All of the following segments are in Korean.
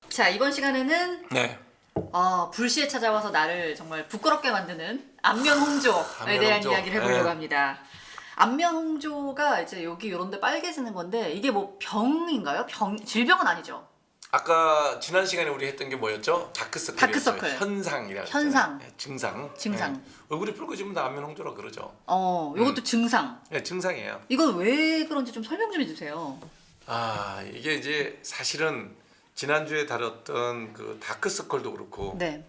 자, 이번 시간에는 네. 불시에 찾아와서 나를 정말 부끄럽게 만드는 안면홍조에 대한 안면홍조. 이야기를 해보려고 네. 합니다. 안면홍조가 이제 여기 이런데 빨개지는 건데 이게 뭐 병인가요? 질병은 아니죠? 아까 지난 시간에 우리 했던 게 뭐였죠? 다크서클. 다크서클. 현상이라. 현상. 네, 증상. 증상. 네. 얼굴이 붉어지면 다 안면홍조라 그러죠. 요것도 증상. 네, 증상이에요. 이건 왜 그런지 좀 설명 좀 해주세요. 이게 이제 사실은 지난주에 다뤘던 그 다크서클도 그렇고 네.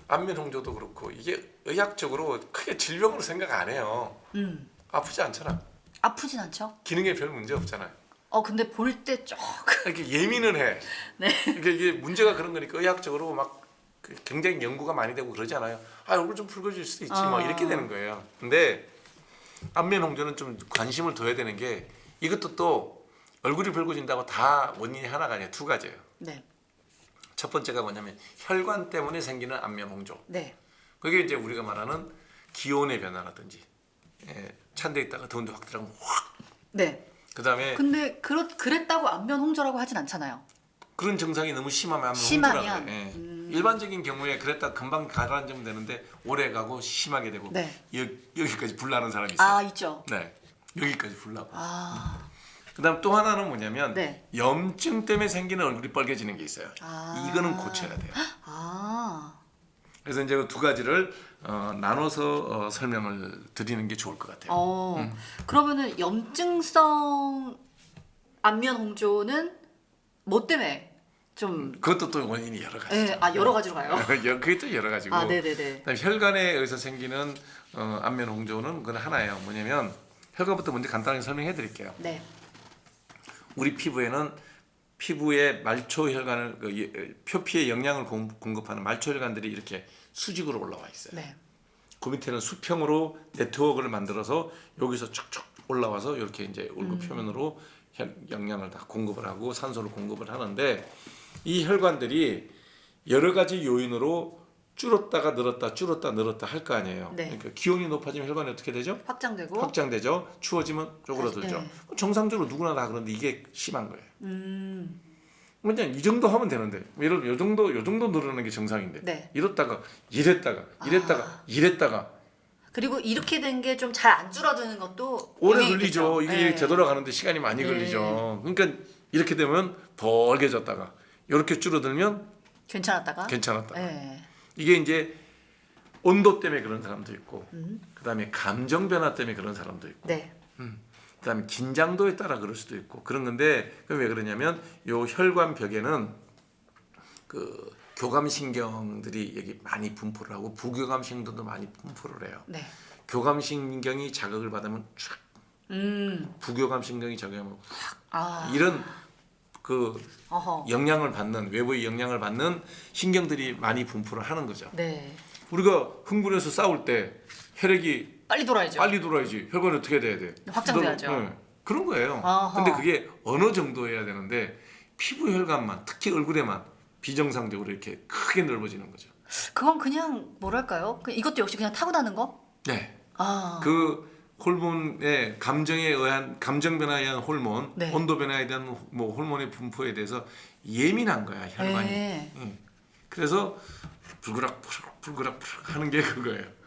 안면홍조도 그렇고 이게 의학적으로 크게 질병으로 생각 안 해요. 아프지 않잖아. 아프진 않죠? 기능에 별 문제 없잖아요. 근데 볼 때 조금. 이렇게 예민은 해. 네. 그러니까 이게 문제가 그런 거니까 의학적으로 막 굉장히 연구가 많이 되고 그러잖아요. 얼굴 좀 붉어질 수도 있지 뭐 이렇게 되는 거예요. 근데 안면홍조는 좀 관심을 둬야 되는 게 이것도 또 얼굴이 붉어진다고 다 원인이 하나가 아니라 두 가지예요. 네. 첫 번째가 뭐냐면 혈관 때문에 생기는 안면홍조. 네. 그게 이제 우리가 말하는 기온의 변화라든지 찬 데 있다가 더운 데 확 들어가면 확. 네. 그다음에 근데 그랬다고 안면홍조라고 하진 않잖아요. 그런 증상이 너무 심하면 심하면? 홍조라고 그래. 일반적인 경우에 그랬다 금방 가라앉으면 되는데 오래 가고 심하게 되고 네. 여기까지 불나는 사람이 있어요. 있죠. 네, 여기까지 불나고. 아. 그다음 또 하나는 뭐냐면 네. 염증 때문에 생기는 얼굴이 빨개지는 게 있어요. 이거는 고쳐야 돼요. 그래서 이제 그 두 가지를 나눠서 설명을 드리는 게 좋을 것 같아요. 그러면은 염증성 안면홍조는 뭐 때문에 좀 그것도 또 원인이 여러 가지. 네, 여러 가지로 가요. 그게 또 여러 가지고. 네네네. 그다음에 혈관에 의해서 생기는 안면홍조는 그건 하나예요. 뭐냐면 혈관부터 먼저 간단하게 설명해 드릴게요. 네. 우리 피부에는 피부의 말초 혈관을 표피에 영양을 공급하는 말초 혈관들이 이렇게 수직으로 올라와 있어요. 네. 그 밑에는 수평으로 네트워크를 만들어서 여기서 쭉쭉 올라와서 이렇게 이제 얼굴 표면으로 영양을 다 공급을 하고 산소를 공급을 하는데 이 혈관들이 여러 가지 요인으로 줄었다가 늘었다 할 거 아니에요. 네. 그러니까 기온이 높아지면 혈관이 어떻게 되죠? 확장되죠. 추워지면 쪼그라들죠. 네. 정상적으로 누구나 다 그런데 이게 심한 거예요. 그냥 이 정도 하면 되는데 예를 들어 요 정도 늘어나는 게 정상인데 네. 이랬다가 그리고 이렇게 된 게 좀 잘 안 줄어드는 것도 오래 영향이 걸리죠. 있겠죠. 이게 네. 되돌아가는데 시간이 많이 네. 걸리죠. 그러니까 이렇게 되면 벌게졌다가 이렇게 줄어들면 괜찮았다가. 네. 이게 이제 온도 때문에 그런 사람도 있고 그다음에 감정 변화 때문에 그런 사람도 있고 네. 그다음에 긴장도에 따라 그럴 수도 있고 그런 건데 그럼 왜 그러냐면 요 혈관 벽에는 그 교감신경들이 여기 많이 분포를 하고 부교감신경도 많이 분포를 해요. 네. 교감신경이 자극을 받으면 쫙 부교감신경이 작용하면 확 이런 그 영향을 받는 외부의 영향을 받는 신경들이 많이 분포를 하는 거죠. 네. 우리가 흥분해서 싸울 때 혈액이 빨리 돌아야죠. 혈관이 어떻게 돼야 돼? 확장돼야죠. 네, 그런 거예요. 어허. 근데 그게 어느 정도 해야 되는데 피부 혈관만 특히 얼굴에만 비정상적으로 이렇게 크게 넓어지는 거죠. 그건 그냥 뭐랄까요? 이것도 역시 그냥 타고나는 거? 네. 아. 그 호르몬의 감정에 의한 감정 변화에 의한 호르몬, 네. 온도 변화에 대한 뭐 호르몬의 분포에 대해서 예민한 거야 혈관이. 네. 그래서 불그락 하는 게 그거예요.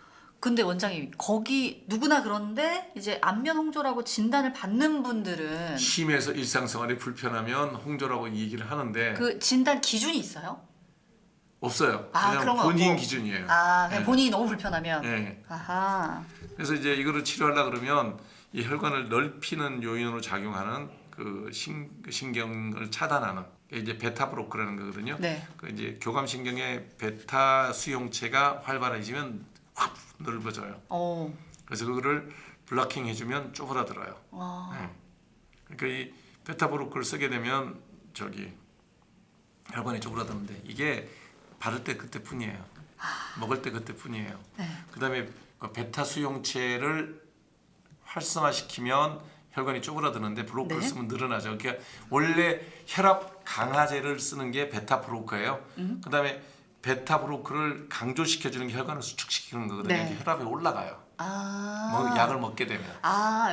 근데 원장님 거기 누구나 그런데 이제 안면홍조라고 진단을 받는 분들은 심해서 일상생활이 불편하면 홍조라고 얘기를 하는데 그 진단 기준이 있어요? 없어요. 그런 그냥 건 본인 없고. 기준이에요. 그냥 네. 본인이 너무 불편하면. 네. 아하. 그래서 이제 이거를 치료하려 그러면 이 혈관을 넓히는 요인으로 작용하는 그 신경을 차단하는 게 이제 베타 브로커라는 거거든요. 네. 그 이제 교감신경의 베타 수용체가 활발해지면 확 넓어져요. 그래서 그거를 블러킹 해주면 쪼그라들어요. 네. 그러니까 이 베타 브로커를 쓰게 되면 혈관이 쪼그라드는데 이게 바를 때 그때뿐이에요. 먹을 때 그때뿐이에요. 네. 그다음에 베타 수용체를 활성화시키면 혈관이 쪼그라드는데 브로커를 네. 쓰면 늘어나죠. 그러니까 원래 혈압 강화제를 쓰는 게 베타 브로커예요. 그다음에 베타 브로커를 강조시켜주는 게 혈관을 수축시키는 거거든요. 네. 혈압이 올라가요. 뭐 약을 먹게 되면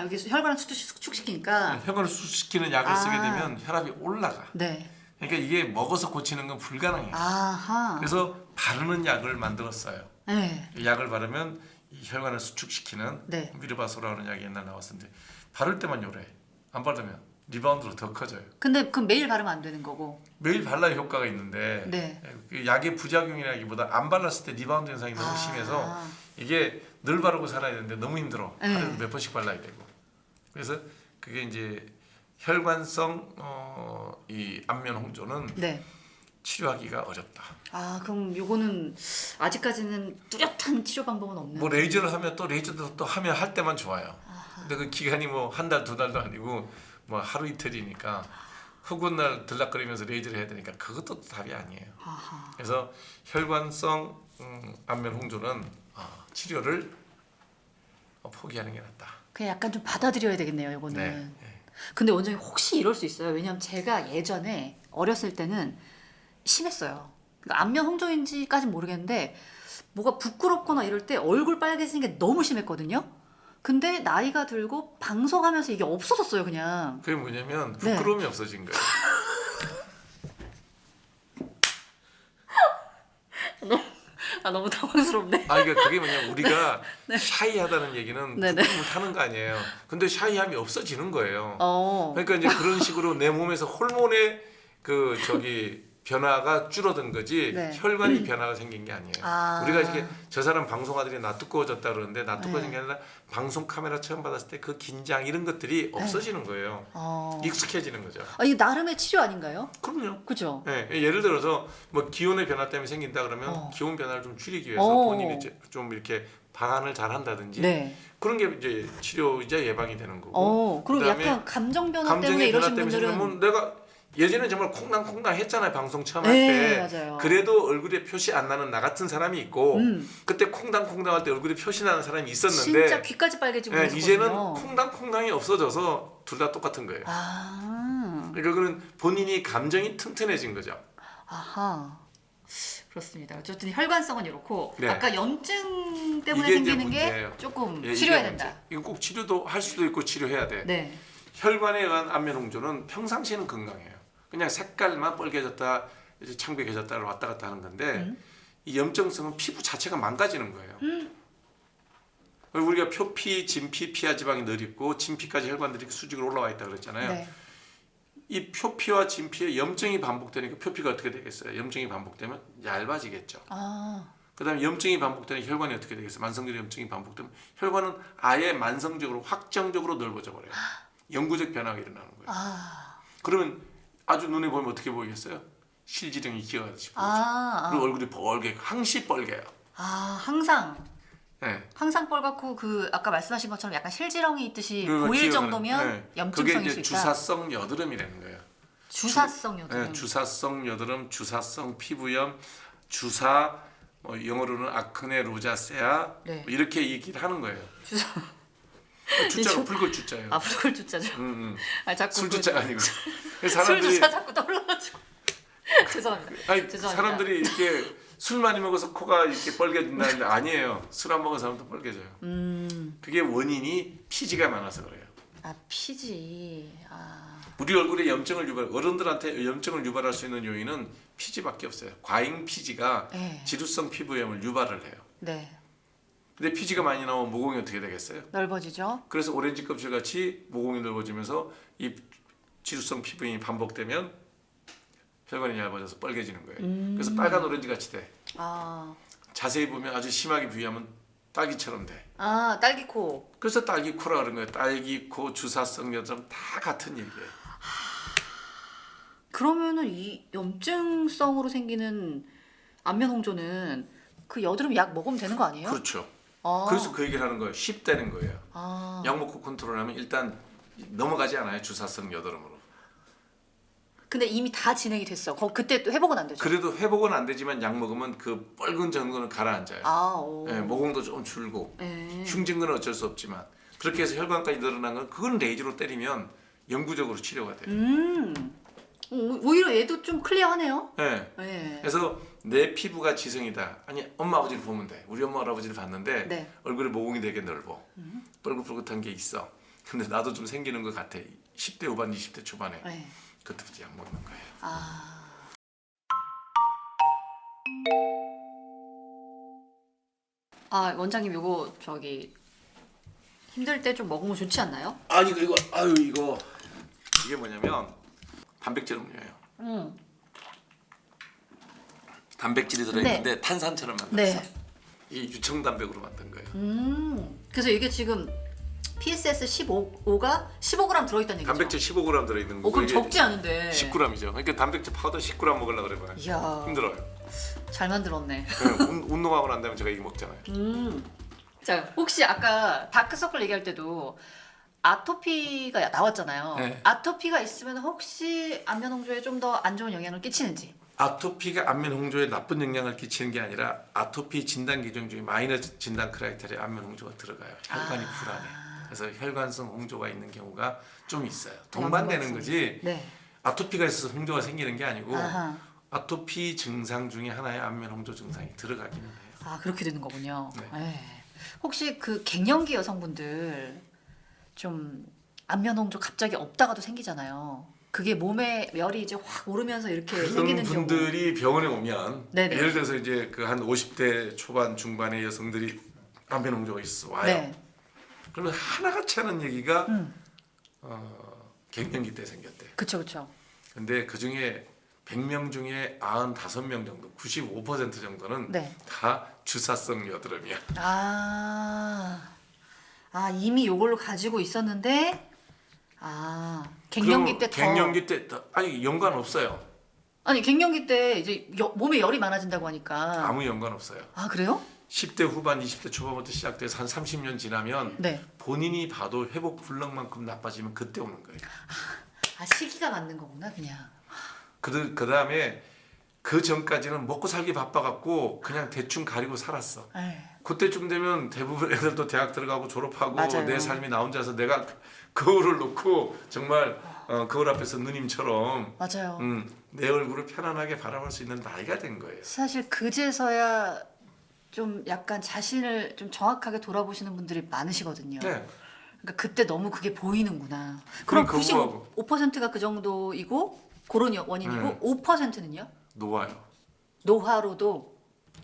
여기서 혈관을 수축시키니까. 혈관을 수축시키는 약을 쓰게 되면 혈압이 올라가. 네. 그러니까 이게 먹어서 고치는 건 불가능해요. 그래서 바르는 약을 만들었어요. 네. 이 약을 바르면 이 혈관을 수축시키는 네. 미르바소라는 약이 옛날 나왔었는데 바를 때만 요래. 안 바르면 리바운드로 더 커져요. 근데 그럼 매일 바르면 안 되는 거고. 매일 발라야 효과가 있는데 네. 그 약의 부작용이라기보다 안 발랐을 때 리바운드 현상이 너무 심해서 이게 늘 바르고 살아야 되는데 너무 힘들어. 네. 하루에 몇 번씩 발라야 되고. 그래서 그게 이제 혈관성 이 안면 홍조는 네. 치료하기가 어렵다. 그럼 요거는 아직까지는 뚜렷한 치료 방법은 없는. 뭐 레이저를 하면 또 레이저도 또 하면 할 때만 좋아요. 근데 그 기간이 뭐 한 달, 두 달도 아니고 뭐 하루 이틀이니까 흑운 날 들락거리면서 레이저를 해야 되니까 그것도 답이 아니에요. 그래서 혈관성 안면 홍조는 치료를 포기하는 게 낫다. 그냥 약간 좀 받아들여야 되겠네요, 요거는. 네. 근데 원장님 혹시 이럴 수 있어요? 왜냐면 제가 예전에 어렸을 때는 심했어요. 그러니까 안면 홍조인지까진 모르겠는데 뭐가 부끄럽거나 이럴 때 얼굴 빨개지는 게 너무 심했거든요. 근데 나이가 들고 방송하면서 이게 없어졌어요, 그냥. 그게 뭐냐면 부끄러움이 없어진 거예요. 너무 당황스럽네. 그러니까 그게 뭐냐면 우리가 샤이하다는 얘기는 네네. 부끄러움을 타는 거 아니에요. 근데 샤이함이 없어지는 거예요. 어. 그러니까 이제 그런 식으로 내 몸에서 호르몬의 그 변화가 줄어든 거지 네. 혈관이 변화가 생긴 게 아니에요. 우리가 이렇게 저 사람 방송하더니 나 두꺼워졌다 그러는데 나 두꺼워진 게 아니라 방송 카메라 처음 받았을 때 그 긴장 이런 것들이 없어지는 거예요. 익숙해지는 거죠. 이게 나름의 치료 아닌가요? 그럼요. 그죠? 네, 예를 들어서 뭐 기온의 변화 때문에 생긴다 그러면 기온 변화를 좀 줄이기 위해서 본인이 좀 이렇게 방안을 잘 한다든지 네. 그런 게 이제 치료이자 예방이 되는 거고. 그리고 그다음에 약간 감정 변화 때문에 감정의 변화 이러신 때문에 분들은 생기면 내가 예전에 정말 콩당콩당 했잖아요. 방송 처음 할 네, 때. 맞아요. 그래도 얼굴에 표시 안 나는 나 같은 사람이 있고 그때 콩당콩당 할 때 얼굴에 표시 나는 사람이 있었는데 진짜 귀까지 빨개지고 네, 그랬거든요. 이제는 콩당콩당이 없어져서 둘 다 똑같은 거예요. 그러니까 그는 본인이 감정이 튼튼해진 거죠. 그렇습니다. 어쨌든 혈관성은 이렇고 네. 아까 염증 때문에 이게 이제 생기는 게 문제예요. 조금 예, 치료해야 이게 된다. 문제. 이거 꼭 치료도 할 수도 있고 치료해야 돼. 네. 혈관에 의한 안면 홍조는 평상시에는 건강해요. 그냥 색깔만 빨개졌다, 이제 창백해졌다를 왔다 갔다 하는 건데 이 염증성은 피부 자체가 망가지는 거예요. 그리고 우리가 표피, 진피, 피하 지방이 늘 있고 진피까지 혈관들이 수직으로 올라와 있다 그랬잖아요. 네. 이 표피와 진피에 염증이 반복되니까 표피가 어떻게 되겠어요? 염증이 반복되면 얇아지겠죠. 그다음에 염증이 반복되는 혈관이 어떻게 되겠어요? 만성적인 염증이 반복되면 혈관은 아예 만성적으로 확정적으로 넓어져 버려요. 영구적 변화가 일어나는 거예요. 그러면 아주 눈에 보면 어떻게 보이겠어요? 실지령이 기어가듯이 보이죠. 그리고 얼굴이 벌게 항시 뻘개요. 항상 네. 항상 뻘겋고 그 아까 말씀하신 것처럼 약간 실지렁이 있듯이 그리고 보일 기어가는- 정도면 네. 염증성일 그게 수 이제 있다. 주사성 여드름이라는 거예요. 주사성 여드름. 네, 주사성 여드름, 주사성 피부염, 주사 영어로는 아크네 로자세아 네. 뭐 이렇게 얘기를 하는 거예요. 주사. 주자로 붉을 주자예요. 붉을 주자죠. 자꾸 술 그 주자가 아니고. 그래서 술 사람들이 주사 자꾸 떠올라가지고. 죄송합니다. 죄송합니다. 사람들이 이렇게 술 많이 먹어서 코가 이렇게 빨개진다는데 아니에요. 술 안 먹은 사람도 빨개져요. 그게 원인이 피지가 많아서 그래요. 피지. 우리 얼굴에 어른들한테 염증을 유발할 수 있는 요인은 피지밖에 없어요. 과잉 피지가 네. 지루성 피부염을 유발을 해요. 네. 근데 피지가 많이 나오면 모공이 어떻게 되겠어요? 넓어지죠. 그래서 오렌지 껍질 같이 모공이 넓어지면서 이 지루성 피부염이 반복되면 혈관이 얇아져서 빨개지는 거예요. 그래서 빨간 오렌지 같이 돼. 자세히 보면 아주 심하게 비유하면 딸기처럼 돼. 딸기코. 그래서 딸기코라 그런 거예요. 딸기코, 주사성 여드름 다 같은 얘기예요. 그러면은 이 염증성으로 생기는 안면 홍조는 그 여드름 약 먹으면 되는 거 아니에요? 그렇죠. 그래서 그 얘기를 하는 거예요. 쉽다는 거예요. 약 먹고 컨트롤하면 일단 넘어가지 않아요. 주사성 여드름으로. 근데 이미 다 진행이 됐어. 그때 또 회복은 안 되죠. 그래도 회복은 안 되지만 약 먹으면 그 뻘건 전거는 가라앉아요. 오. 모공도 좀 줄고 흉진 건 어쩔 수 없지만 그렇게 해서 혈관까지 늘어난 건 그건 레이저로 때리면 영구적으로 치료가 돼요. 오히려 얘도 좀 클리어하네요. 네. 네. 그래서 내 피부가 지성이다. 아니 엄마 아버지를 보면 돼. 우리 엄마 할아버지를 봤는데 네. 얼굴에 모공이 되게 넓어. 뻘긋뻘긋한 게 있어. 근데 나도 좀 생기는 것 같아. 10대 후반 20대 초반에. 네. 그때부터 약 먹는 거예요. 원장님 요거 저기 힘들 때 좀 먹으면 좋지 않나요? 아니 그리고 이거 이게 뭐냐면 단백질 음료예요. 단백질이 들어있는데 탄산처럼 만들었어. 네. 이 유청 단백으로 만든 거예요. 그래서 이게 지금 PSS 15가 15g 들어있다는 얘기죠? 단백질 15g 들어있는 거고 그럼 이게 적지 않은데. 10g이죠. 그러니까 단백질 파우더 10g 먹으려고 그래봐요. 이야. 힘들어요. 잘 만들었네. 네, 운동하고 난 다음에 제가 이거 먹잖아요. 자, 혹시 아까 다크서클 얘기할 때도 아토피가 나왔잖아요. 네. 아토피가 있으면 혹시 안면 홍조에 좀 더 안 좋은 영향을 끼치는지. 아토피가 안면 홍조에 나쁜 영향을 끼치는 게 아니라 아토피 진단 기준 중에 마이너 진단 크라이테리아 안면 홍조가 들어가요. 혈관이 불안해. 그래서 혈관성 홍조가 있는 경우가 좀 있어요. 동반되는 거지. 네. 아토피가 있어서 홍조가 생기는 게 아니고 아하. 아토피 증상 중에 하나의 안면 홍조 증상이 들어가기는 해요. 아, 그렇게 되는 거군요. 네. 네. 혹시 그 갱년기 여성분들 좀 안면 홍조 갑자기 없다가도 생기잖아요. 그게 몸에 열이 이제 확 오르면서 이렇게 그런 생기는 경우. 분들이 병원에 오면 네네. 예를 들어서 이제 그 한 50대 초반 중반의 여성들이 안면 홍조가 있어 와요. 네. 그러면 하나같이 하는 얘기가 갱년기 때 생겼대. 그쵸 그쵸. 근데 그 중에 100명 중에 95명 정도, 95% 정도는 네. 다 주사성 여드름이야. 이미 요걸로 가지고 있었는데 갱년기 때 더. 갱년기 때 아니 연관 없어요. 아니 갱년기 때 이제 몸에 열이 많아진다고 하니까. 아무 연관 없어요. 아 그래요? 10대 후반, 20대 초반부터 시작돼서 한 30년 지나면 네. 본인이 봐도 회복 불능만큼 나빠지면 그때 오는 거예요. 시기가 맞는 거구나 그냥. 그 다음에 그 전까지는 먹고 살기 바빠갖고 그냥 대충 가리고 살았어. 에이. 그때쯤 되면 대부분 애들도 대학 들어가고 졸업하고 맞아요. 내 삶이 나 혼자서 내가 거울을 놓고 정말 거울 앞에서 누님처럼 맞아요. 내 얼굴을 편안하게 바라볼 수 있는 나이가 된 거예요. 사실 그제서야 좀 약간 자신을 좀 정확하게 돌아보시는 분들이 많으시거든요. 네. 그러니까 그때 너무 그게 보이는구나. 그럼 그럼 그거하고. 95%가 그 정도이고 그런 원인이고 5%는요? 노화요. 노화로도.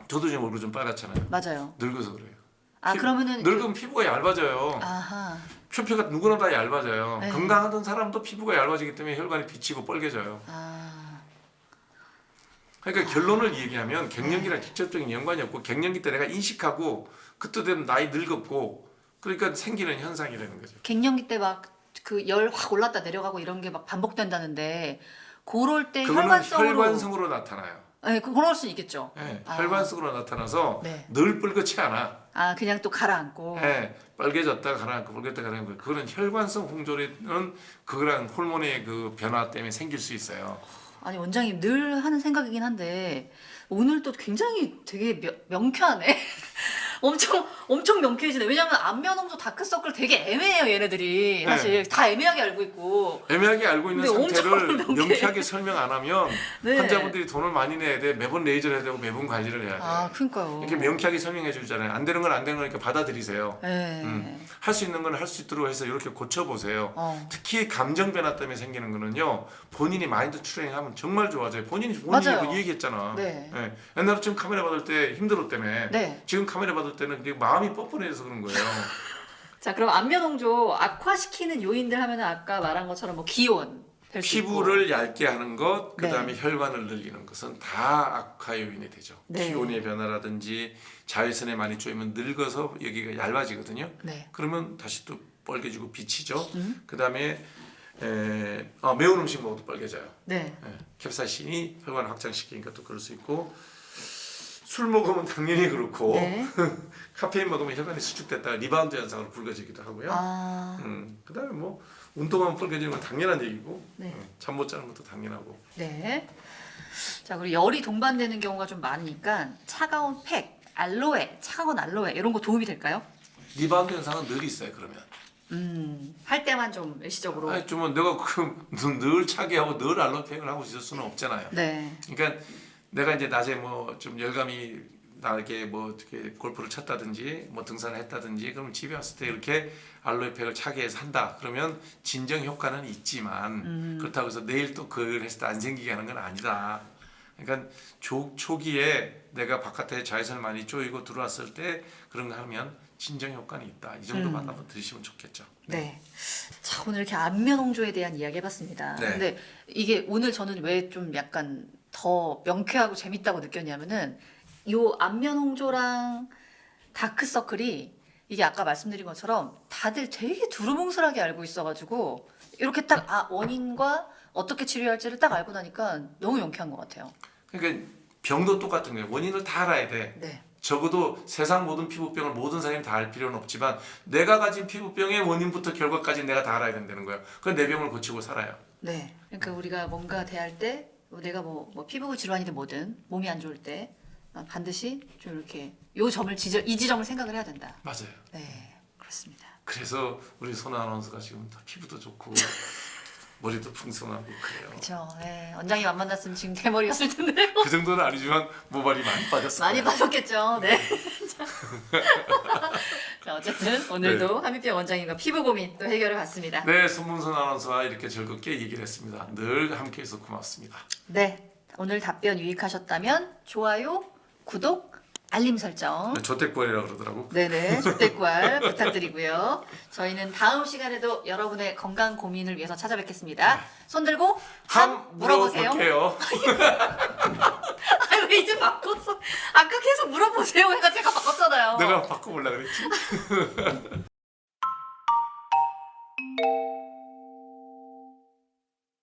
저도 지금 얼굴 좀 빨갛잖아요. 맞아요. 늙어서 그래요. 그러면은 늙으면 피부가 얇아져요. 아하. 표피가 누구나 다 얇아져요. 네. 건강하던 사람도 피부가 얇아지기 때문에 혈관이 비치고 뻘개져요. 그러니까 결론을 얘기하면 갱년기랑 직접적인 연관이 없고 갱년기 때 내가 인식하고 그때 되면 나이 늙었고 그러니까 생기는 현상이라는 거죠. 갱년기 때 막 그 열 확 올랐다 내려가고 이런 게 막 반복된다는데 그럴 때 그거는 혈관성으로. 혈관성으로 나타나요. 네, 그럴 수 있겠죠. 네, 혈관성으로 나타나서 네. 늘 뻘겋지 않아. 그냥 또 가라앉고. 네, 빨개졌다 가라앉고 빨개졌다 가라앉고 그거는 혈관성 홍조는 그거랑 호르몬의 그 변화 때문에 생길 수 있어요. 아니 원장님 늘 하는 생각이긴 한데 오늘 또 굉장히 되게 명쾌하네. 엄청 명쾌해지네. 왜냐면 안면 홍조 다크서클 되게 애매해요 얘네들이. 사실 다 애매하게 알고 있고. 애매하게 알고 있는 근데 상태를 엄청 명쾌하게 설명 안 하면 네. 환자분들이 돈을 많이 내야 돼. 매번 레이저를 해야 되고 매번 관리를 해야 돼. 그러니까요. 이렇게 명쾌하게 설명해 주잖아요. 안 되는 건 안 되는 거니까 받아들이세요. 네. 할 수 있는 건 할 수 있도록 해서 이렇게 고쳐보세요. 특히 특히 감정 변화 때문에 생기는 거는요. 본인이 마인드 트레이닝하면 정말 좋아져요. 본인이 맞아요. 그 얘기했잖아. 네. 네. 옛날에 지금 카메라 받을 때 힘들었다며. 네. 지금 카메라 받을 때는 그게 마음이 뻔뻔해서 그런 거예요. 자 그럼 안면 홍조 악화시키는 요인들 하면은 아까 말한 것처럼 뭐 기온 될수 있고. 피부를 얇게 하는 것, 그 네. 다음에 혈관을 늘리는 것은 다 악화 요인이 되죠. 네. 기온의 변화라든지 자외선에 많이 쪼이면 늙어서 여기가 얇아지거든요. 네. 그러면 다시 또 뻘개지고 비치죠. 그 다음에 매운 음식 먹어도 뻘개져요. 네. 캡사이신이 혈관 확장시키니까 또 그럴 수 있고 술 먹으면 당연히 그렇고 네. 카페인 먹으면 혈관이 수축됐다가 리바운드 현상으로 붉어지기도 하고요. 그 다음에 뭐 운동하면 뻘개지는 건 당연한 얘기고 네. 잠 못 자는 것도 당연하고. 네. 자 그리고 열이 동반되는 경우가 좀 많으니까 차가운 팩, 차가운 알로에 이런 거 도움이 될까요? 리바운드 현상은 늘 있어요. 그러면 할 때만 좀 일시적으로. 아니 좀 내가 늘 차게 하고 늘 알로팩을 하고 있을 수는 없잖아요. 네. 그러니까 내가 이제 낮에 뭐 좀 열감이 나게 뭐 어떻게 골프를 쳤다든지 뭐 등산을 했다든지 그럼 집에 왔을 때 이렇게 알로에팩을 차게 해서 한다. 그러면 진정 효과는 있지만 그렇다고 해서 내일 또 그걸 했을 때 안 생기게 하는 건 아니다. 그러니까 초기에 내가 바깥에 자외선을 많이 쬐이고 들어왔을 때 그런 거 하면 진정 효과는 있다. 이 정도만 한번 들으시면 좋겠죠. 네. 자, 오늘 이렇게 안면 홍조에 대한 이야기 해봤습니다. 네. 근데 이게 오늘 저는 왜 좀 약간 더 명쾌하고 재밌다고 느꼈냐면은 요 안면 홍조랑 다크서클이 이게 아까 말씀드린 것처럼 다들 되게 두루뭉술하게 알고 있어가지고 이렇게 딱 원인과 어떻게 치료할지를 딱 알고 나니까 너무 명쾌한 것 같아요. 그러니까 병도 똑같은 거예요. 원인을 다 알아야 돼. 네. 적어도 세상 모든 피부병을 모든 사람이 다 알 필요는 없지만 내가 가진 피부병의 원인부터 결과까지 내가 다 알아야 된다는 거예요. 그럼 내 병을 고치고 살아요. 네. 그러니까 우리가 뭔가 대할 때 내가 뭐 피부 질환이든 뭐든 몸이 안 좋을 때 반드시 좀 이렇게 이 지점을 생각을 해야 된다. 맞아요. 네, 그렇습니다. 그래서 우리 손 아나운서가 지금 다 피부도 좋고 머리도 풍성하고 그래요. 그렇죠. 네, 원장님 안 만났으면 지금 대머리였을 텐데요. 그 정도는 아니지만 모발이 많이 빠졌어요. 많이 빠졌겠죠. 네. 자, 어쨌든 오늘도 한민병 원장님과 피부 고민 또 해결해 봤습니다. 네, 손문선 아나운서와 이렇게 즐겁게 얘기를 했습니다. 늘 함께해서 고맙습니다. 네, 오늘 답변 유익하셨다면 좋아요, 구독, 알림 설정. 조태꾸알이라고 그러더라고. 네네, 족대꾸알 부탁드리고요. 저희는 다음 시간에도 여러분의 건강 고민을 위해서 찾아뵙겠습니다. 손 들고 함 물어보세요. 물어볼게요. 아니 왜 이제 바꿨어? 아까 계속 물어보세요 해가 제가 바꿨잖아요. 내가 바꿔보려고 그랬지.